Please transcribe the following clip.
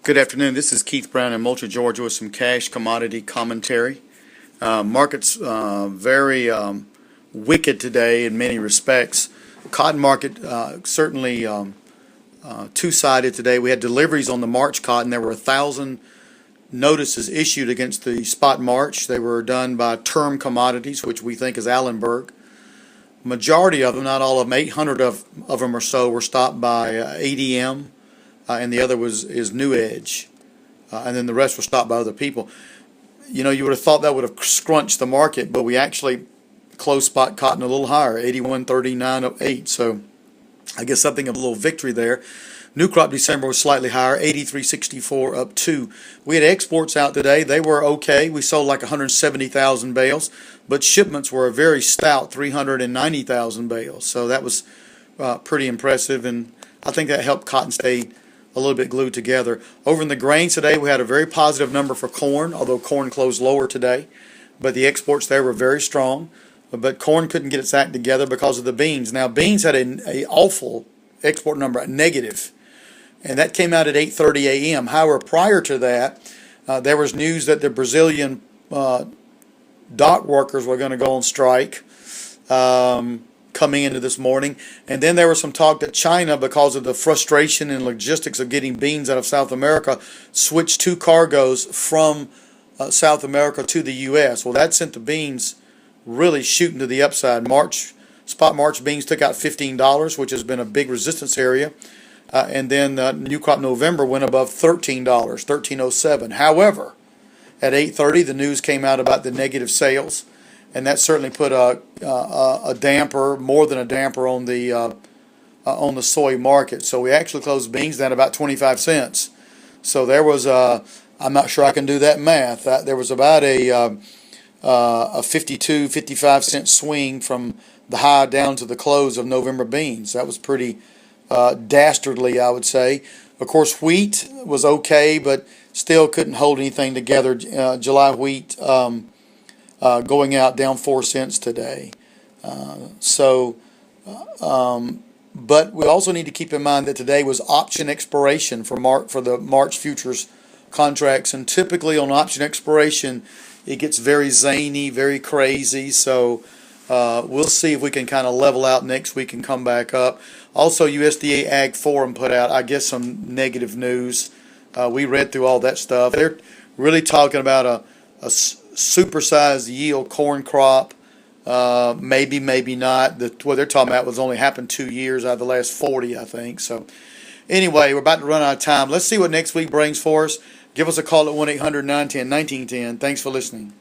Good afternoon. This is Keith Brown in Moultrie, Georgia, with some cash commodity commentary. Market's very wicked today in many respects. Cotton market certainly two-sided today. We had deliveries on the March cotton. There were 1,000 notices issued against the spot March. They were done by Term Commodities, which we think is Allenberg. Majority of them, not all of them, 800 of them or so, were stopped by ADM. And the other is New Edge, and then the rest were stopped by other people. You know, you would have thought that would have scrunched the market, but we actually closed spot cotton a little higher, 81.3908. So I guess something of a little victory there. New crop December was slightly higher, 83.64 up 2. We had exports out today. They were okay. We sold like 170,000 bales, but shipments were a very stout 390,000 bales. So that was pretty impressive, and I think that helped cotton stay a little bit glued together. Over in the grains today, we had a very positive number for corn, although corn closed lower today. But the exports there were very strong. But corn couldn't get its act together because of the beans. Now, beans had an awful export number, a negative, and that came out at 8:30 a.m. However, prior to that, there was news that the Brazilian dock workers were going to go on strike coming into this morning. And then there was some talk that China, because of the frustration and logistics of getting beans out of South America, switched 2 cargoes from South America to the U.S. Well, that sent the beans really shooting to the upside. Spot March beans took out $15, which has been a big resistance area. And then new crop November went above $13, $13.07. However, at 8:30, the news came out about the negative sales, and that certainly put a damper, more than a damper, on the soy market. So we actually closed beans down about 25 cents. So there was I'm not sure I can do that math. There was about a 52, 55 cent swing from the high down to the close of November beans. That was pretty dastardly, I would say. Of course, wheat was okay, but still couldn't hold anything together. July wheat going out down 4 cents today. But we also need to keep in mind that today was option expiration for the March futures contracts, and typically on option expiration it gets very zany, very crazy. So we'll see if we can kind of level out next week and come back up. Also, USDA Ag Forum put out, I guess, some negative news. We read through all that stuff. They're really talking about a supersized yield corn crop. Maybe not. What they're talking about was only happened 2 years out of the last 40, I think. So anyway, we're about to run out of time. Let's see what next week brings for us. Give us a call at 1-800-910-1910. Thanks for listening.